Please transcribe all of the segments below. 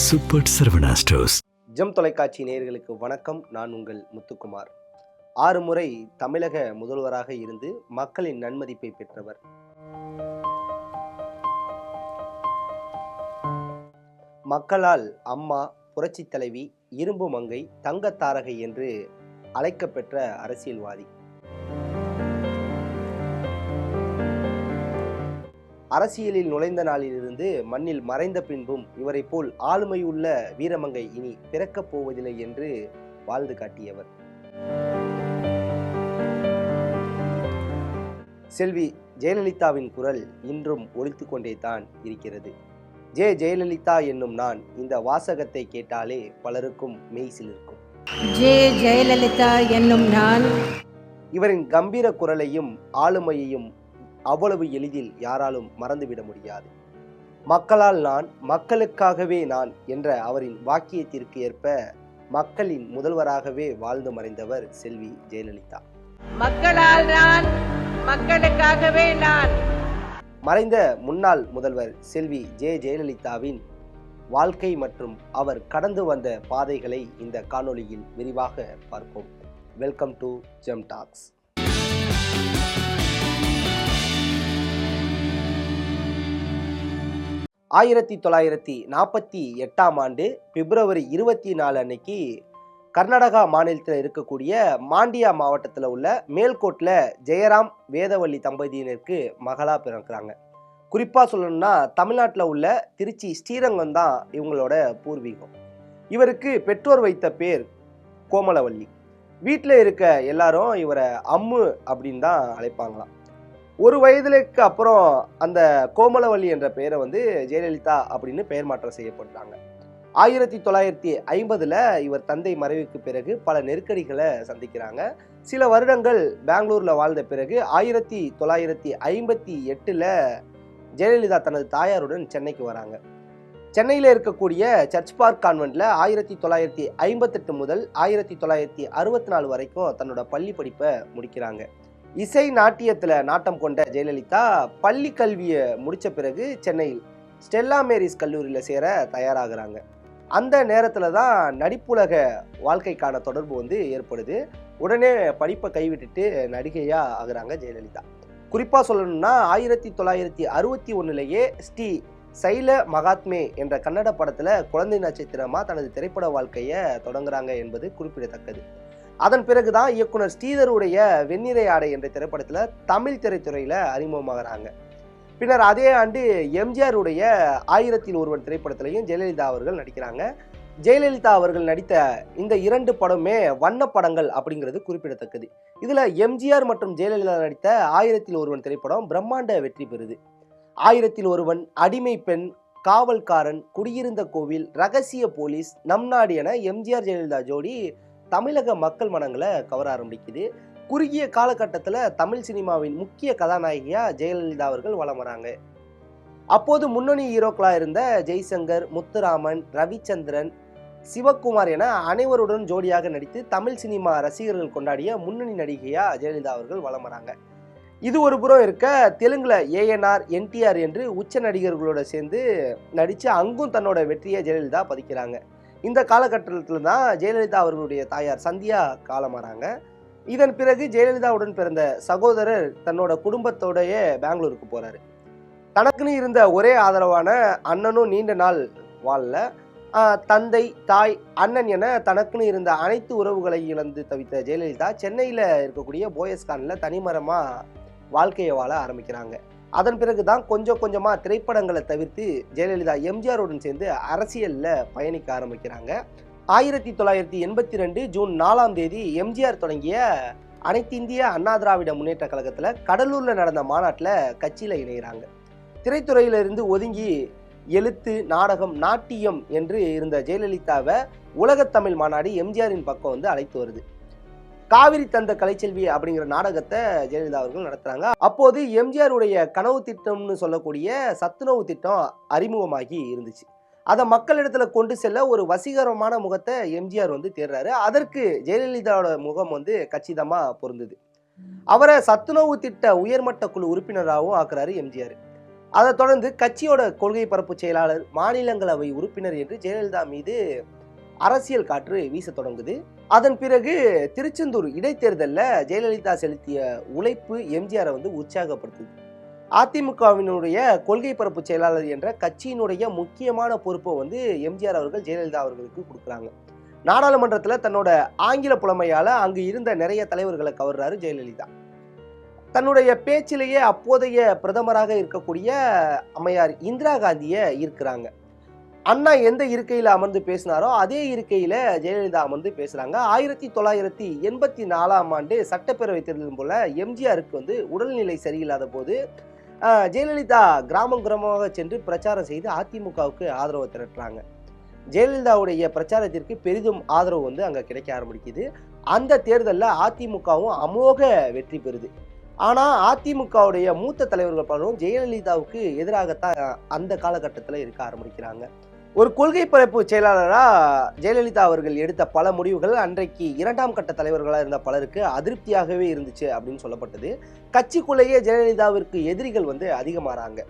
Super Saravana stores. GeM தொலைக்காட்சி நேயர்களுக்கு வணக்கம். நான் உங்கள் முத்துக்குமார். 6 முறை தமிழக முதல்வராக இருந்து மக்களின் நன்மதிப்பை பெற்றவர். மக்களால் அம்மா, புரட்சித் தலைவி, இரும்பு மங்கை, தங்கத்தாரகை என்று அழைக்கப்பெற்ற அரசியல்வாதி. அரசியலில் நுழைந்த நாளிலிருந்து மண்ணில் மறைந்த பின்பும் இவரை போல் ஆளுமையுள்ள வீரமங்கை இனி பிறக்கப் போவதில்லை என்று வாழ்ந்து காட்டியவர். செல்வி ஜெயலலிதாவின் குரல் இன்றும் ஒலித்துக் கொண்டே தான் இருக்கிறது. ஜெயலலிதா என்னும் நான் இந்த வாசகத்தை கேட்டாலே பலருக்கும் மெய்சிலிருக்கும். ஜெயலலிதா என்னும் நான். இவரின் கம்பீர குரலையும் ஆளுமையையும் அவ்வளவு எளிதில் யாராலும் மறந்துவிட முடியாது. மக்களால் நான், மக்களுக்காகவே நான் என்ற அவரின் வாக்கியத்திற்கு ஏற்ப மக்களின் முதல்வராகவே வாழ்ந்து மறைந்தவர் செல்வி ஜெயலலிதா. மக்களால் நான், மக்களுக்காகவே நான். மறைந்த முன்னாள் முதல்வர் செல்வி ஜெயலலிதாவின் வாழ்க்கை மற்றும் அவர் கடந்து வந்த பாதைகளை இந்த காணொளியில் விரிவாக பார்ப்போம். Welcome to Gem Talks. ஆயிரத்தி 1948 ஆண்டு பிப்ரவரி 24 அன்னைக்கு கர்நாடகா மாநிலத்தில் இருக்கக்கூடிய மாண்டியா மாவட்டத்தில் உள்ள மேல்கோட்டில் ஜெயராம் வேதவள்ளி தம்பதியினருக்கு மகளாக பிறக்கிறாங்க. குறிப்பாக சொல்லணும்னா தமிழ்நாட்டில் உள்ள திருச்சி ஸ்ரீரங்கம் தான் இவங்களோட பூர்வீகம். இவருக்கு பெற்றோர் வைத்த பேர் கோமலவள்ளி. வீட்டில் இருக்க எல்லாரும் இவரை அம்மு அப்படின்னு தான் அழைப்பாங்களாம். ஒரு வயதுக்கு அப்புறம் அந்த கோமலவள்ளி என்ற பெயரை ஜெயலலிதா அப்படின்னு பெயர் மாற்றம் செய்யப்பட்டாங்க. 1950 இவர் தந்தை மறைவுக்கு பிறகு பல நெருக்கடிகளை சந்திக்கிறாங்க. சில வருடங்கள் பெங்களூரில் வாழ்ந்த பிறகு 1958 ஜெயலலிதா தனது தாயாருடன் சென்னைக்கு வராங்க. சென்னையில் இருக்கக்கூடிய சர்ச் பார்க் கான்வென்ட்ல 1958 முதல் 1964 வரைக்கும் தன்னோட பள்ளி படிப்பை முடிக்கிறாங்க. இசை நாட்டியத்தில் நாட்டம் கொண்ட ஜெயலலிதா பள்ளி கல்வியை முடித்த பிறகு சென்னையில் ஸ்டெல்லா மேரிஸ் கல்லூரியில் சேர தயாராகிறாங்க. அந்த நேரத்தில் தான் நடிப்புலக வாழ்க்கைக்கான தொடர்பு ஏற்படுது. உடனே படிப்பை கைவிட்டுட்டு நடிகையாக ஆகுறாங்க ஜெயலலிதா. குறிப்பாக சொல்லணும்னா 1961 ஸ்ரீ சைல மகாத்மே என்ற கன்னட படத்தில் குழந்தை நட்சத்திரமாக தனது திரைப்பட வாழ்க்கையை தொடங்குறாங்க என்பது குறிப்பிடத்தக்கது. அதன் பிறகுதான் இயக்குனர் ஸ்ரீதருடைய வெண்ணிறை ஆடை என்ற திரைப்படத்தில் தமிழ் திரைத்துறையில் அறிமுகமாகறாங்க. பின்னர் அதே ஆண்டு எம்ஜிஆருடைய 1000 ஒருவன் திரைப்படத்திலையும் ஜெயலலிதா அவர்கள் நடிக்கிறாங்க. ஜெயலலிதா அவர்கள் நடித்த இந்த 2 படமே வண்ண படங்கள் அப்படிங்கிறது குறிப்பிடத்தக்கது. இதில் எம்ஜிஆர் மற்றும் ஜெயலலிதா நடித்த 1000 ஒருவன் திரைப்படம் பிரம்மாண்ட வெற்றி பெறுது. 1000 ஒருவன், அடிமை பெண், காவல்காரன், குடியிருந்த கோவில், ரகசிய போலீஸ், நம் நாடு என எம்ஜிஆர் ஜெயலலிதா ஜோடி தமிழக மக்கள் மனங்களை கவர ஆரம்பிக்குது. குறுகிய காலகட்டத்தில் தமிழ் சினிமாவின் முக்கிய கதாநாயகியாக ஜெயலலிதா அவர்கள் வலம் வராங்க. அப்போது முன்னணி ஹீரோக்களாக இருந்த ஜெய்சங்கர், முத்துராமன், ரவிச்சந்திரன், சிவகுமார் என அனைவருடன் ஜோடியாக நடித்து தமிழ் சினிமா ரசிகர்கள் கொண்டாடிய முன்னணி நடிகையாக ஜெயலலிதா அவர்கள் வலம் வராங்க. இது ஒரு புறம் இருக்க, தெலுங்குல ஏஎன்ஆர், என்டிஆர் என்று உச்ச நடிகர்களோட சேர்ந்து நடித்து அங்கும் தன்னோட வெற்றியை ஜெயலலிதா பதிக்கிறாங்க. இந்த காலகட்டத்தில் தான் ஜெயலலிதா அவர்களுடைய தாயார் சந்தியா காலமாறாங்க. இதன் பிறகு ஜெயலலிதாவுடன் பிறந்த சகோதரர் தன்னோட குடும்பத்தோடைய பெங்களூருக்கு போறாரு. தனக்குன்னு இருந்த ஒரே ஆதரவான அண்ணனும் நீண்ட நாள் வாழல. தந்தை, தாய், அண்ணன் என தனக்குன்னு இருந்த அனைத்து உறவுகளை இழந்து தவித்த ஜெயலலிதா சென்னையில் இருக்கக்கூடிய போயஸ்கானில் தனிமரமாக வாழ்க்கையை வாழ ஆரம்பிக்கிறாங்க. அதன் பிறகுதான் கொஞ்சம் கொஞ்சமாக திரைப்படங்களை தவிர்த்து ஜெயலலிதா எம்ஜிஆருடன் சேர்ந்து அரசியலில் பயணிக்க ஆரம்பிக்கிறாங்க. 1982 ஜூன் 4 எம்ஜிஆர் தொடங்கிய அனைத்து இந்திய அண்ணா திராவிட முன்னேற்ற கழகத்தில் கடலூரில் நடந்த மாநாட்டில் கட்சியில் இணைகிறாங்க. திரைத்துறையிலிருந்து ஒதுங்கி எழுத்து, நாடகம், நாட்டியம் என்று இருந்த ஜெயலலிதாவை உலகத்தமிழ் மாநாடு எம்ஜிஆரின் பக்கம் அழைத்து வருது. காவிரி தந்த கலைச்செல்வி அப்படிங்கிற நாடகத்தை ஜெயலலிதா அவர்கள் நடத்துறாங்க. அப்போது எம்ஜிஆருடைய கனவு திட்டம்னு சொல்லக்கூடிய சத்துணவு திட்டம் அறிமுகமாகி இருந்துச்சு. அதை மக்களிடத்துல கொண்டு செல்ல ஒரு வசீகரமான முகத்தை எம்ஜிஆர் தேடுறாரு. அதற்கு ஜெயலலிதாவோட முகம் கச்சிதமா பொருந்தது. அவரை சத்துணவு திட்ட உயர்மட்ட குழு உறுப்பினராகவும் ஆக்குறாரு எம்ஜிஆர். அதை தொடர்ந்து கட்சியோட கொள்கை பரப்பு செயலாளர், மாநிலங்களவை உறுப்பினர் என்று ஜெயலலிதா மீது அரசியல் காற்று வீச தொடங்குது. அதன் பிறகு திருச்செந்தூர் இடைத்தேர்தலில் ஜெயலலிதா செலுத்திய உழைப்பு எம்ஜிஆரை உற்சாகப்படுத்துது. அதிமுகவினுடைய கொள்கை பரப்பு செயலாளர் என்ற கட்சியினுடைய முக்கியமான பொறுப்பை எம்ஜிஆர் அவர்கள் ஜெயலலிதா அவர்களுக்கு கொடுக்குறாங்க. நாடாளுமன்றத்தில் தன்னோட ஆங்கில புலமையால அங்கு இருந்த நிறைய தலைவர்களை கவர்றாரு ஜெயலலிதா. தன்னுடைய பேச்சிலேயே அப்போதைய பிரதமராக இருக்கக்கூடிய அம்மையார் இந்திரா காந்தியை ஈர்க்கிறாங்க. அண்ணா எந்த இருக்கையில் அமர்ந்து பேசினாரோ அதே இருக்கையில ஜெயலலிதா அமர்ந்து பேசுறாங்க. 1984ஆம் ஆண்டு சட்டப்பேரவை தேர்தலும் போல எம்ஜிஆருக்கு உடல்நிலை சரியில்லாத போது ஜெயலலிதா கிராமம் கிராமமாக சென்று பிரச்சாரம் செய்து அதிமுகவுக்கு ஆதரவு திரட்டுறாங்க. ஜெயலலிதாவுடைய பிரச்சாரத்திற்கு பெரிதும் ஆதரவு அங்க கிடைக்க ஆரம்பிக்குது. அந்த தேர்தலில் அதிமுகவும் அமோக வெற்றி பெறுது. ஆனா அதிமுகவுடைய மூத்த தலைவர்கள் பலரும் ஜெயலலிதாவுக்கு எதிராகத்தான் அந்த காலகட்டத்தில் இருக்க ஆரம்பிக்கிறாங்க. ஒரு கொள்கை பரப்பு செயலாளரா ஜெயலலிதா அவர்கள் எடுத்த பல முடிவுகள் அன்றைக்கு 2ஆம் கட்ட தலைவர்களாக இருந்த பலருக்கு அதிருப்தியாகவே இருந்துச்சு அப்படின்னு சொல்லப்பட்டது. கட்சிக்குள்ளேயே ஜெயலலிதாவிற்கு எதிரிகள் அதிகமாறாங்க.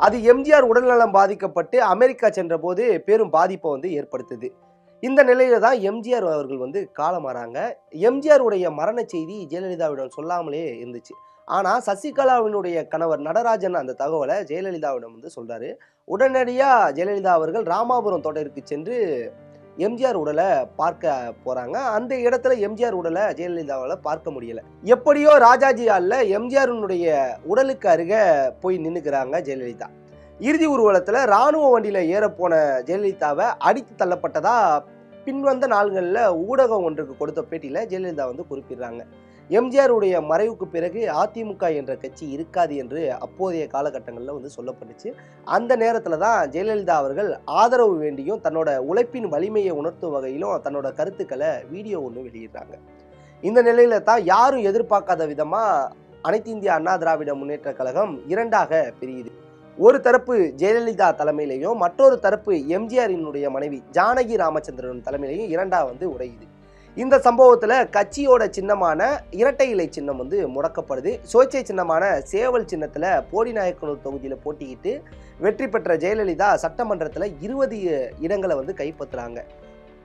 அது எம்ஜிஆர் உடல்நலம் பாதிக்கப்பட்டு அமெரிக்கா சென்ற போது பெரும் பாதிப்பை ஏற்படுத்துது. இந்த நிலையில தான் எம்ஜிஆர் அவர்கள் காலமாறாங்க. எம்ஜிஆர் உடைய மரண செய்தி ஜெயலலிதாவிடம் சொல்லாமலே இருந்துச்சு. ஆனா சசிகலாவினுடைய கணவர் நடராஜன் அந்த தகவலை ஜெயலலிதாவிடம் சொல்றாரு. உடனடியா ஜெயலலிதா அவர்கள் ராமாபுரம் தோட்டத்திற்கு சென்று எம்ஜிஆர் உடலை பார்க்க போறாங்க. அந்த இடத்துல எம்ஜிஆர் உடலை ஜெயலலிதாவால் பார்க்க முடியல. எப்படியோ ராஜாஜி ஹால்ல எம்ஜிஆருடைய உடலுக்கு அருக போய் நின்னுக்கிறாங்க ஜெயலலிதா. இறுதி ஊர்வலத்துல ராணுவ வண்டியில ஏற போன ஜெயலலிதாவை அடித்து தள்ளப்பட்டதா பின்வந்த நாள்களில் ஊடகம் ஒன்றுக்கு கொடுத்த பேட்டியில ஜெயலலிதா குறிப்பிடுறாங்க. எம்ஜிஆர் உடைய மறைவுக்கு பிறகு அதிமுக என்ற கட்சி இருக்காது என்று அப்போதைய காலகட்டங்களில் சொல்லப்பட்டுச்சு. அந்த நேரத்தில் தான் ஜெயலலிதா அவர்கள் ஆதரவு வேண்டியும் தன்னோட உழைப்பின் வலிமையை உணர்த்தும் வகையிலும் தன்னோட கருத்துக்களை வீடியோ ஒன்று வெளியிடுறாங்க. இந்த நிலையில தான் யாரும் எதிர்பார்க்காத விதமா அனைத்து இந்திய அண்ணா திராவிட முன்னேற்ற கழகம் இரண்டாக பிரியுது. ஒரு தரப்பு ஜெயலலிதா தலைமையிலையும் மற்றொரு தரப்பு எம்ஜிஆரினுடைய மனைவி ஜானகி ராமச்சந்திரன் தலைமையிலையும் இரண்டா உடையுது. இந்த சம்பவத்துல கட்சியோட சின்னமான இரட்டை இலை சின்னம் முடக்கப்படுது. சுயேட்சை சின்னமான சேவல் சின்னத்துல போடிநாயக்கனூர் தொகுதியில போட்டியிட்டு வெற்றி பெற்ற ஜெயலலிதா சட்டமன்றத்துல 20 இடங்களை கைப்பற்றுறாங்க.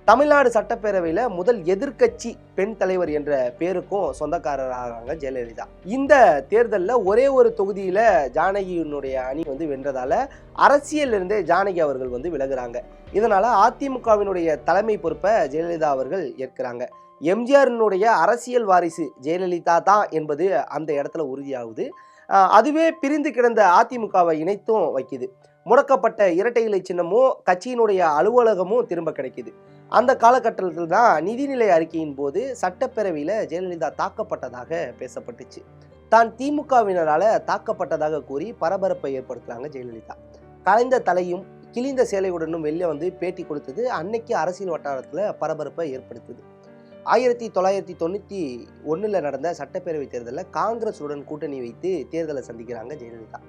தமிழ்நாடு சட்டப்பேரவையில முதல் எதிர்க்கட்சி பெண் தலைவர் என்ற பேருக்கும் சொந்தக்காரராகிறாங்க ஜெயலலிதா. இந்த தேர்தலில் ஒரே ஒரு தொகுதியில ஜானகியினுடைய அணி வென்றதால அரசியல் இருந்தே ஜானகி அவர்கள் விலகுறாங்க. இதனால அதிமுகவினுடைய தலைமை பொறுப்பை ஜெயலலிதா அவர்கள் ஏற்கிறாங்க. எம்ஜிஆரினுடைய அரசியல் வாரிசு ஜெயலலிதா தான் என்பது அந்த இடத்துல உறுதியாகுது. அதுவே பிரிந்து கிடந்த அதிமுகவை இணைத்தும் வைக்குது. முடக்கப்பட்ட இரட்டை இலை சின்னமும் கட்சியினுடைய அலுவலகமும் திரும்ப கிடைக்குது. அந்த காலகட்டத்தில் தான் நிதிநிலை அறிக்கையின் போது சட்டப்பேரவையில ஜெயலலிதா தாக்கப்பட்டதாக பேசப்பட்டுச்சு. தான் திமுகவினரால தாக்கப்பட்டதாக கூறி பரபரப்பை ஏற்படுத்துறாங்க ஜெயலலிதா. கலைந்த தலையும் கிழிந்த சேலையுடனும் வெளியே பேட்டி கொடுத்தது அன்னைக்கு அரசியல் வட்டாரத்துல பரபரப்பை ஏற்படுத்துது. 1991 நடந்த சட்டப்பேரவை தேர்தலில் காங்கிரசுடன் கூட்டணி வைத்து தேர்தலை சந்திக்கிறாங்க ஜெயலலிதா.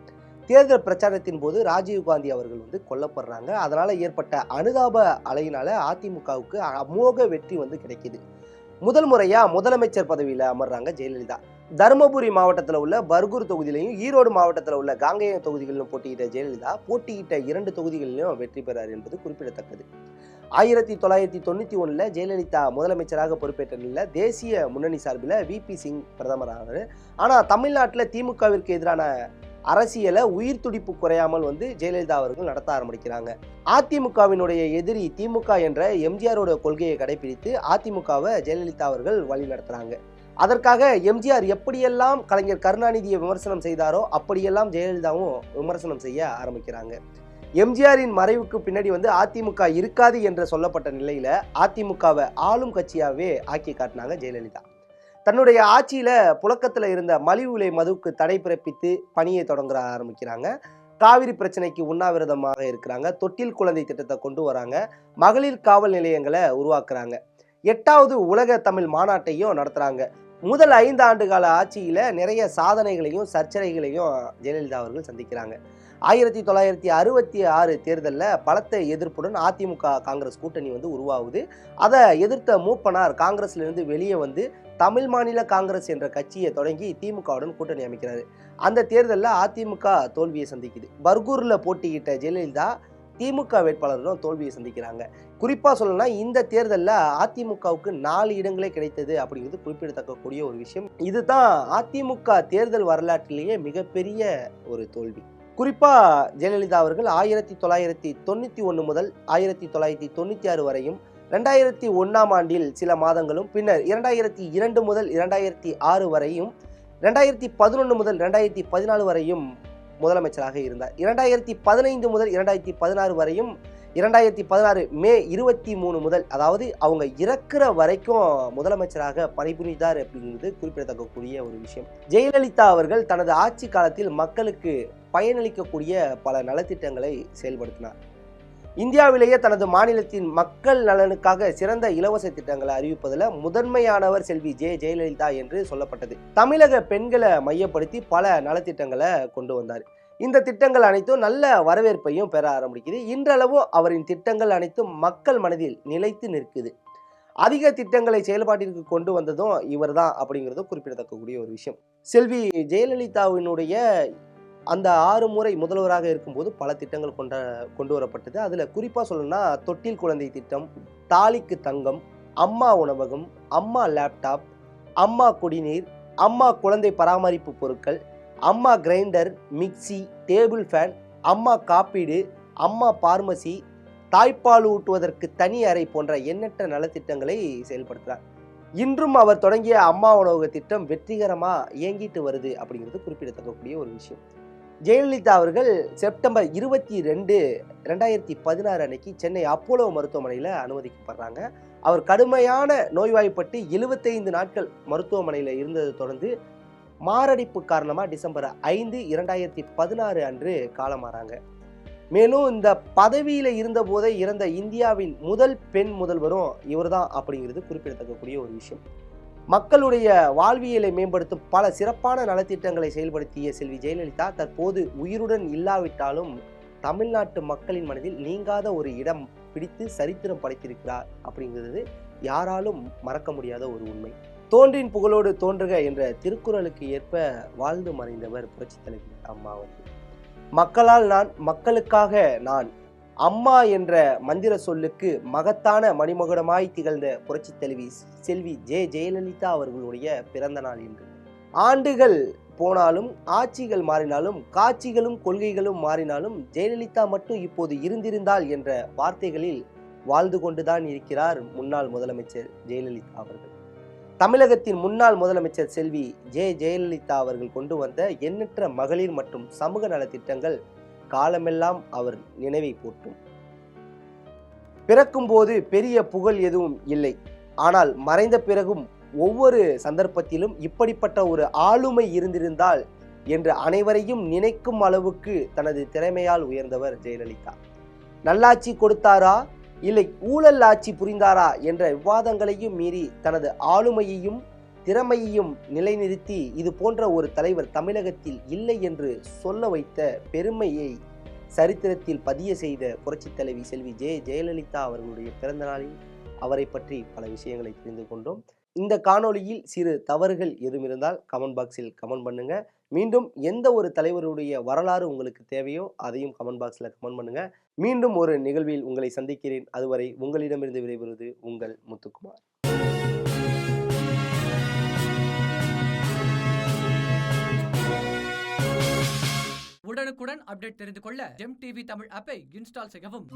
தேர்தல் பிரச்சாரத்தின் போது ராஜீவ்காந்தி அவர்கள் கொல்லப்படுறாங்க. அதனால ஏற்பட்ட அனுதாப அலையினால அதிமுகவுக்கு அமோக வெற்றி கிடைக்குது. முதல் முறையா முதலமைச்சர் பதவியில அமர்றாங்க ஜெயலலிதா. தருமபுரி மாவட்டத்தில் உள்ள பர்கூர் தொகுதியிலையும் ஈரோடு மாவட்டத்தில் உள்ள காங்கேயம் தொகுதிகளிலும் போட்டியிட்ட ஜெயலலிதா போட்டியிட்ட 2 தொகுதிகளிலும் வெற்றி பெறார் என்பது குறிப்பிடத்தக்கது. 1991 ஜெயலலிதா முதலமைச்சராக பொறுப்பேற்ற நிலையில் தேசிய முன்னணி சார்பில் விபி சிங் பிரதமரானார். ஆனால் தமிழ்நாட்டில் திமுகவிற்கு எதிரான அரசியலை உயிர் துடிப்பு குறையாமல் ஜெயலலிதா அவர்கள் நடத்த ஆரம்பிக்கிறாங்க. அதிமுகவினுடைய எதிரி திமுக என்ற எம்ஜிஆரோட கொள்கையை கடைபிடித்து அதிமுகவை ஜெயலலிதா அவர்கள் வழி நடத்துறாங்க. அதற்காக எம்ஜிஆர் எப்படியெல்லாம் கலைஞர் கருணாநிதியை விமர்சனம் செய்தாரோ அப்படியெல்லாம் ஜெயலலிதாவும் விமர்சனம் செய்ய ஆரம்பிக்கிறாங்க. எம்ஜிஆரின் மறைவுக்கு பின்னாடி அதிமுக இருக்காது என்று சொல்லப்பட்ட நிலையில அதிமுகவை ஆளும் கட்சியாவே ஆக்கி காட்டினாங்க ஜெயலலிதா. தன்னுடைய ஆட்சியில புழக்கத்துல இருந்த மலிவு விலை மதுவுக்கு தடை பிறப்பித்து பணியை தொடங்க ஆரம்பிக்கிறாங்க. காவிரி பிரச்சனைக்கு உண்ணாவிரதமாக இருக்கிறாங்க. தொட்டில் குழந்தை திட்டத்தை கொண்டு வராங்க. மகளிர் காவல் நிலையங்களை உருவாக்குறாங்க. 8வது உலக தமிழ் மாநாட்டையும் நடத்துறாங்க. முதல் 5 ஆண்டு கால ஆட்சியில நிறைய சாதனைகளையும் சர்ச்சைகளையும் ஜெயலலிதா அவர்கள் சந்திக்கிறாங்க. 1966 தேர்தலில் பலத்த எதிர்ப்புடன் அதிமுக காங்கிரஸ் கூட்டணி உருவாகுது. அதை எதிர்த்த மூப்பனார் காங்கிரஸ்ல இருந்து வெளியே தமிழ் மாநில காங்கிரஸ் என்ற கட்சியை தொடங்கி திமுகவுடன் கூட்டணி அமைக்கிறாரு. அந்த தேர்தலில் அதிமுக தோல்வியை சந்திக்குது. பர்கூரில் போட்டியிட்ட ஜெயலலிதா திமுக வேட்பாளர்களும் தோல்வியை சந்திக்கிறாங்க. குறிப்பாக சொல்லணும்னா இந்த தேர்தலில் அதிமுகவுக்கு 4 இடங்களே கிடைத்தது அப்படிங்கிறது குறிப்பிடத்தக்கக்கூடிய ஒரு விஷயம். இதுதான் அதிமுக தேர்தல் வரலாற்றிலேயே மிகப்பெரிய ஒரு தோல்வி. குறிப்பாக ஜெயலலிதா அவர்கள் 1991 முதல் 1996 வரையும், 2001ஆம் ஆண்டில் சில மாதங்களும், பின்னர் 2002 முதல் 2006 வரையும், 2011 முதல் 2014 வரையும் முதலமைச்சராக இருந்தார். 2015 முதல் 2016 வரையும், 2016 மே 23 முதல், அதாவது அவங்க இறக்குற வரைக்கும் முதலமைச்சராக பணிபுரிந்தார் அப்படிங்கிறது குறிப்பிடத்தக்கக்கூடிய ஒரு விஷயம். ஜெயலலிதா அவர்கள் தனது ஆட்சி காலத்தில் மக்களுக்கு பயனளிக்கக்கூடிய பல நலத்திட்டங்களை செயல்படுத்தினார். இந்தியாவிலேயே தனது மாநிலத்தின் மக்கள் நலனுக்காக சிறந்த இலவச திட்டங்களை அறிவிப்பதில் முதன்மையானவர் செல்வி ஜெயலலிதா என்று சொல்லப்பட்டது. தமிழக பெண்களை மையப்படுத்தி பல நலத்திட்டங்களை கொண்டு வந்தார். இந்த திட்டங்கள் அனைத்தும் நல்ல வரவேற்பையும் பெற ஆரம்பிக்குது. இன்றளவும் அவரின் திட்டங்கள் அனைத்தும் மக்கள் மனதில் நிலைத்து நிற்குது. அதிக திட்டங்களை செயல்பாட்டிற்கு கொண்டு வந்ததும் இவர் தான் அப்படிங்கிறதும் குறிப்பிடத்தக்கக்கூடிய ஒரு விஷயம். செல்வி ஜெயலலிதாவினுடைய அந்த 6 முறை முதல்வராக இருக்கும்போது பல திட்டங்கள் கொண்டு வரப்பட்டது. அதில் குறிப்பாக சொல்லணும்னா தொட்டில் குழந்தை திட்டம், தாலிக்கு தங்கம், அம்மா உணவகம், அம்மா லேப்டாப், அம்மா குடிநீர், அம்மா குழந்தை பராமரிப்பு பொருட்கள், அம்மா கிரைண்டர், மிக்சி, டேபிள் ஃபேன், அம்மா காப்பீடு, அம்மா பார்மசி, தாய்ப்பால் ஊட்டுவதற்கு தனி அறை போன்ற எண்ணற்ற நலத்திட்டங்களை செயல்படுத்துகிறார். இன்றும் அவர் தொடங்கிய அம்மா உணவக திட்டம் வெற்றிகரமாக இயங்கிட்டு வருது அப்படிங்கிறது குறிப்பிடத்தக்கக்கூடிய ஒரு விஷயம். ஜெயலலிதா அவர்கள் செப்டம்பர் 22, 2016 அன்னைக்கு சென்னை அப்போலோ மருத்துவமனையில் அனுமதிக்கப்படுறாங்க. அவர் கடுமையான நோய்வாய்ப்பட்டு 75 நாட்கள் மருத்துவமனையில் இருந்ததை தொடர்ந்து மாரடைப்பு காரணமாக டிசம்பர் 5, 2016 அன்று காலமாறாங்க. மேலும் இந்த பதவியில் இருந்த போதே இறந்த இந்தியாவின் முதல் பெண் முதல்வரும் இவர் தான் அப்படிங்கிறது குறிப்பிடத்தக்கக்கூடிய ஒரு விஷயம். மக்களுடைய வாழ்வியலை மேம்படுத்தும் பல சிறப்பான நலத்திட்டங்களை செயல்படுத்திய செல்வி ஜெயலலிதா தற்போது உயிருடன் இல்லாவிட்டாலும் தமிழ்நாட்டு மக்களின் மனதில் நீங்காத ஒரு இடம் பிடித்து சரித்திரம் படைத்திருக்கிறார் அப்படிங்கிறது யாராலும் மறக்க முடியாத ஒரு உண்மை. தோன்றின் புகழோடு தோன்றுக என்ற திருக்குறளுக்கு ஏற்ப வாழ்ந்து மறைந்தவர் புரட்சித் தலைவி அம்மா அவர்கள். மக்களால் நான், மக்களுக்காக நான், அம்மா என்ற மந்திர சொல்லுக்கு மகத்தான மணிமகுடமாய் திகழ்ந்த புரட்சித் தலைவி செல்வி ஜெயலலிதா அவர்களுடைய பிறந்த நாள் என்று. ஆண்டுகள் போனாலும், ஆட்சிகள் மாறினாலும், காட்சிகளும் கொள்கைகளும் மாறினாலும் ஜெயலலிதா மட்டும் இப்போது இருந்திருந்தால் என்ற வார்த்தைகளில் வாழ்ந்து கொண்டுதான் இருக்கிறார் முன்னாள் முதலமைச்சர் ஜெயலலிதா அவர்கள். தமிழகத்தின் முன்னாள் முதலமைச்சர் செல்வி ஜெயலலிதா அவர்கள் கொண்டு வந்த எண்ணற்ற மகளிர் மற்றும் சமூக நலத்திட்டங்கள் காலமெல்லாம் அவர் நினைவை போற்றும். பிறக்கும் போது பெரிய புகழ் எதுவும் இல்லை, ஆனால் மறைந்த பிறகும் ஒவ்வொரு சந்தர்ப்பத்திலும் இப்படிப்பட்ட ஒரு ஆளுமை இருந்திருந்தால் என்று அனைவரையும் நினைக்கும் அளவுக்கு தனது திறமையால் உயர்ந்தவர் ஜெயலலிதா. நல்லாட்சி கொடுத்தாரா இல்லை ஊழல் ஆட்சி புரிந்தாரா என்ற விவாதங்களையும் மீறி தனது ஆளுமையையும் திறமையையும் நிலைநிறுத்தி இது போன்ற ஒரு தலைவர் தமிழகத்தில் இல்லை என்று சொல்ல வைத்த பெருமையை சரித்திரத்தில் பதிய செய்த புரட்சித் தலைவி செல்வி ஜெயலலிதா அவர்களுடைய பிறந்த நாளில் அவரை பற்றி பல விஷயங்களை தெரிந்து கொண்டோம். இந்த காணொளியில் சிறு தவறுகள் எதுவும் இருந்தால் கமெண்ட் பாக்ஸில் கமெண்ட் பண்ணுங்க. மீண்டும் எந்த ஒரு தலைவருடைய வரலாறு உங்களுக்கு தேவையோ அதையும் கமெண்ட் பாக்ஸில் கமெண்ட் பண்ணுங்க. மீண்டும் ஒரு நிகழ்வில் உங்களை சந்திக்கிறேன். அதுவரை உங்களிடமிருந்து விடைபெறுவது உங்கள் முத்துக்குமார். உடனுக்குடன் அப்டேட் தெரிந்து கொள்ள ஜெம் டிவி தமிழ் ஆப்பை இன்ஸ்டால் செய்யவும்.